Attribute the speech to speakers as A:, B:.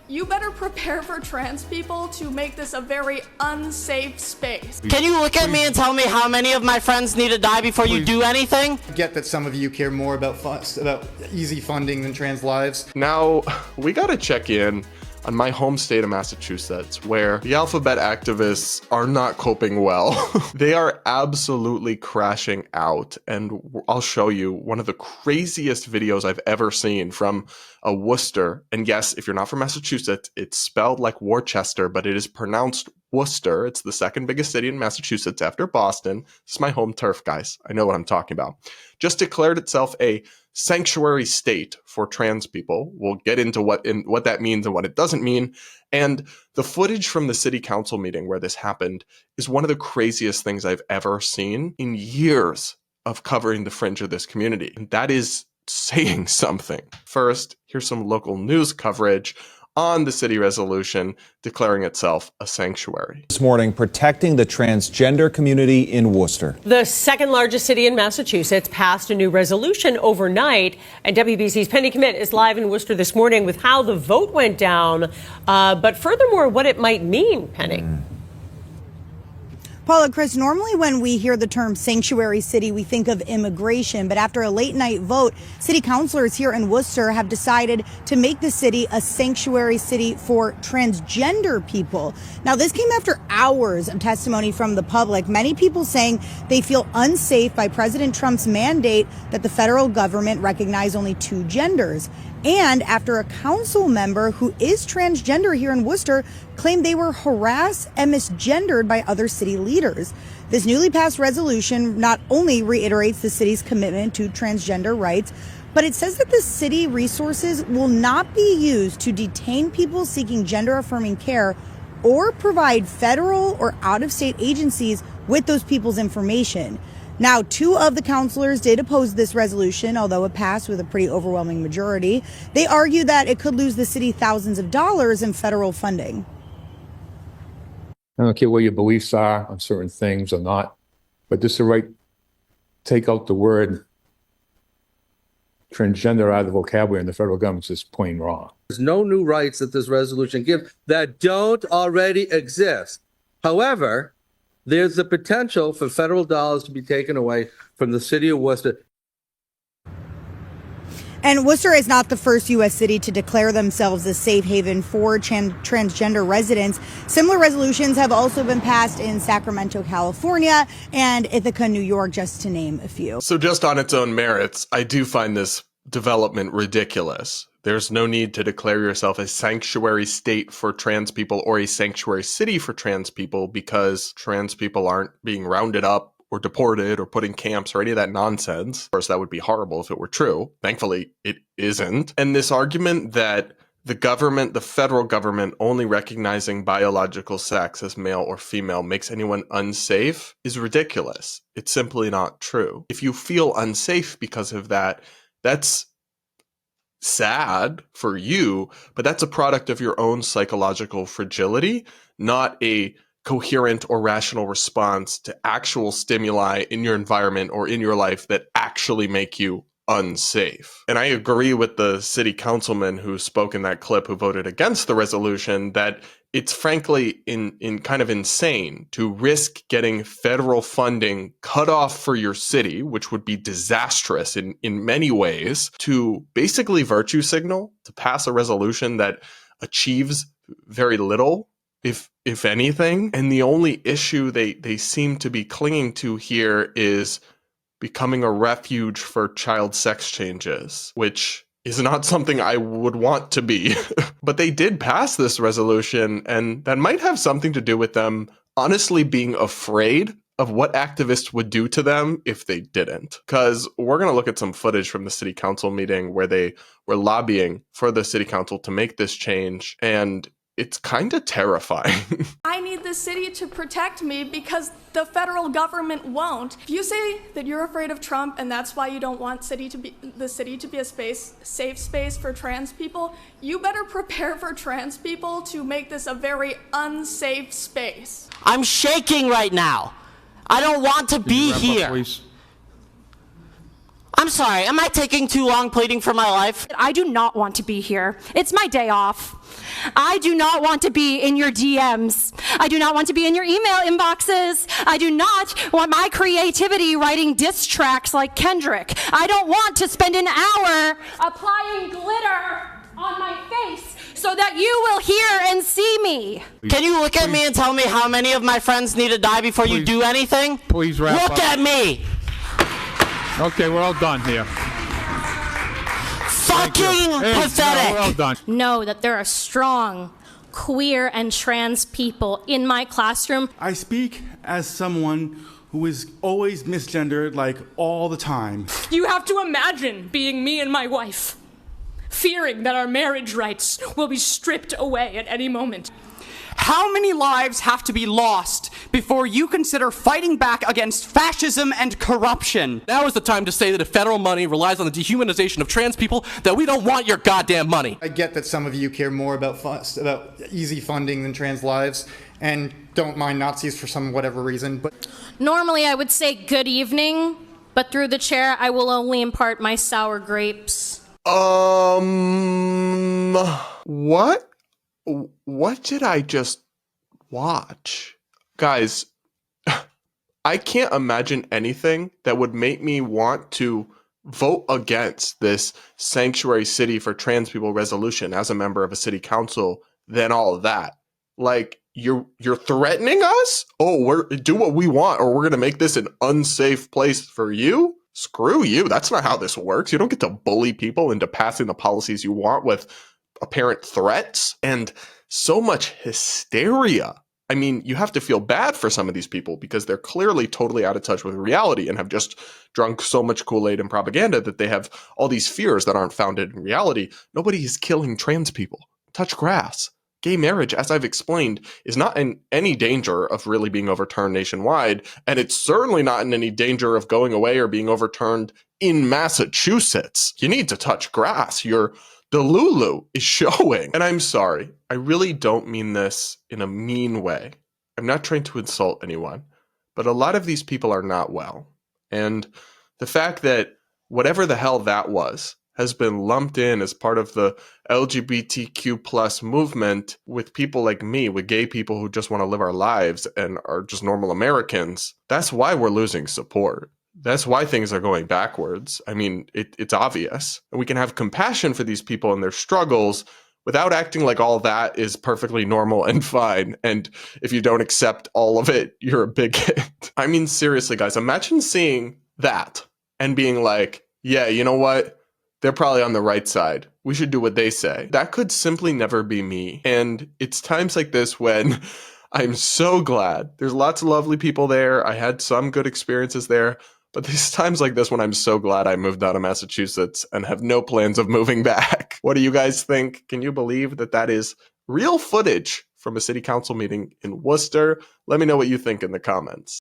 A: You better prepare for trans people to make this a very unsafe space.
B: Can you look at me and tell me how many of my friends need to die before you do anything?
C: I get that some of you care more about easy funding than trans lives.
D: Now, we gotta check in on my home state of Massachusetts, where the alphabet activists are not coping well. They are absolutely crashing out. And I'll show you one of the craziest videos I've ever seen from Worcester. And yes, if you're not from Massachusetts, it's spelled like Worcester, but it is pronounced Worcester. It's the second biggest city in Massachusetts after Boston. This is my home turf, guys. I know what I'm talking about. Just declared itself a sanctuary state for trans people. We'll get into what that means and what it doesn't mean. And the footage from the city council meeting where this happened is one of the craziest things I've ever seen in years of covering the fringe of this community. And that is saying something. First, here's some local news coverage on the city resolution declaring itself a sanctuary.
E: This morning, protecting the transgender community in Worcester.
F: The second largest city in Massachusetts passed a new resolution overnight, and WBC's Penny Commit is live in Worcester this morning with how the vote went down, but furthermore, what it might mean, Penny.
G: Paula, Chris, normally when we hear the term sanctuary city, we think of immigration. But after a late night vote, city councilors here in Worcester have decided to make the city a sanctuary city for transgender people. Now, this came after hours of testimony from the public. Many people saying they feel unsafe by President Trump's mandate that the federal government recognize only two genders. And after a council member who is transgender here in Worcester claimed they were harassed and misgendered by other city leaders. This newly passed resolution not only reiterates the city's commitment to transgender rights, but it says that the city resources will not be used to detain people seeking gender-affirming care or provide federal or out-of-state agencies with those people's information. Now, two of the councilors did oppose this resolution, although it passed with a pretty overwhelming majority. They argue that it could lose the city thousands of dollars in federal funding.
H: I don't care what your beliefs are on certain things or not, but this is the right, take out the word transgender out of the vocabulary, and the federal government's just plain wrong.
I: There's no new rights that this resolution gives that don't already exist. However, there's the potential for federal dollars to be taken away from the city of Worcester.
G: And Worcester is not the first U.S. city to declare themselves a safe haven for transgender residents. Similar resolutions have also been passed in Sacramento, California, and Ithaca, New York, just to name a few.
D: So just on its own merits, I do find this development ridiculous. There's no need to declare yourself a sanctuary state for trans people or a sanctuary city for trans people because trans people aren't being rounded up or deported or put in camps or any of that nonsense. Of course, that would be horrible if it were true. Thankfully, it isn't. And this argument that the government, the federal government, only recognizing biological sex as male or female makes anyone unsafe is ridiculous. It's simply not true. If you feel unsafe because of that, that's sad for you, but that's a product of your own psychological fragility, not a coherent or rational response to actual stimuli in your environment or in your life that actually make you unsafe. And I agree with the city councilman who spoke in that clip who voted against the resolution that it's frankly in kind of insane to risk getting federal funding cut off for your city, which would be disastrous in many ways, to basically virtue signal, to pass a resolution that achieves very little, if anything. And the only issue they seem to be clinging to here is becoming a refuge for child sex changes, which is not something I would want to be. But they did pass this resolution, and that might have something to do with them honestly being afraid of what activists would do to them if they didn't. Because we're going to look at some footage from the city council meeting where they were lobbying for the city council to make this change, and it's kind of terrifying.
A: I need the city to protect me because the federal government won't. If you say that you're afraid of Trump and that's why you don't want the city to be a safe space for trans people, you better prepare for trans people to make this a very unsafe space.
B: I'm shaking right now. I don't want to be here. I'm sorry, am I taking too long pleading for my life?
J: I do not want to be here. It's my day off. I do not want to be in your DMs. I do not want to be in your email inboxes. I do not want my creativity writing diss tracks like Kendrick. I don't want to spend an hour applying glitter on my face so that you will hear and see me.
B: Can you look at me and tell me how many of my friends need to die before you do anything?
H: Please wrap up.
B: Look at me!
H: Okay, we're all done here.
B: Fucking pathetic!
H: We're all done.
J: Know that there are strong queer and trans people in my classroom.
K: I speak as someone who is always misgendered, like all the time.
L: You have to imagine being me and my wife, fearing that our marriage rights will be stripped away at any moment.
M: How many lives have to be lost before you consider fighting back against fascism and corruption?
N: Now is the time to say that if federal money relies on the dehumanization of trans people, that we don't want your goddamn money.
C: I get that some of you care more about easy funding than trans lives, and don't mind Nazis for some whatever reason, but
J: Normally I would say good evening, but through the chair I will only impart my sour grapes.
D: What did I just watch? Guys, I can't imagine anything that would make me want to vote against this sanctuary city for trans people resolution as a member of a city council than all of that. Like, you're threatening us? Oh, do what we want or we're going to make this an unsafe place for you? Screw you. That's not how this works. You don't get to bully people into passing the policies you want with apparent threats and so much hysteria. I mean, you have to feel bad for some of these people because they're clearly totally out of touch with reality and have just drunk so much Kool-Aid and propaganda that they have all these fears that aren't founded in reality. Nobody is killing trans people. Touch grass. Gay marriage, as I've explained, is not in any danger of really being overturned nationwide, and it's certainly not in any danger of going away or being overturned in Massachusetts. You need to touch grass. Your Delulu is showing. And I'm sorry, I really don't mean this in a mean way. I'm not trying to insult anyone, but a lot of these people are not well. And the fact that whatever the hell that was has been lumped in as part of the LGBTQ plus movement with people like me, with gay people who just want to live our lives and are just normal Americans, that's why we're losing support. That's why things are going backwards. I mean, it's obvious. And we can have compassion for these people and their struggles without acting like all that is perfectly normal and fine. And if you don't accept all of it, you're a bigot. I mean, seriously, guys, imagine seeing that and being like, yeah, you know what? They're probably on the right side. We should do what they say. That could simply never be me. And it's times like this when I'm so glad. There's lots of lovely people there. I had some good experiences there. But there's times like this when I'm so glad I moved out of Massachusetts and have no plans of moving back. What do you guys think? Can you believe that that is real footage from a city council meeting in Worcester? Let me know what you think in the comments.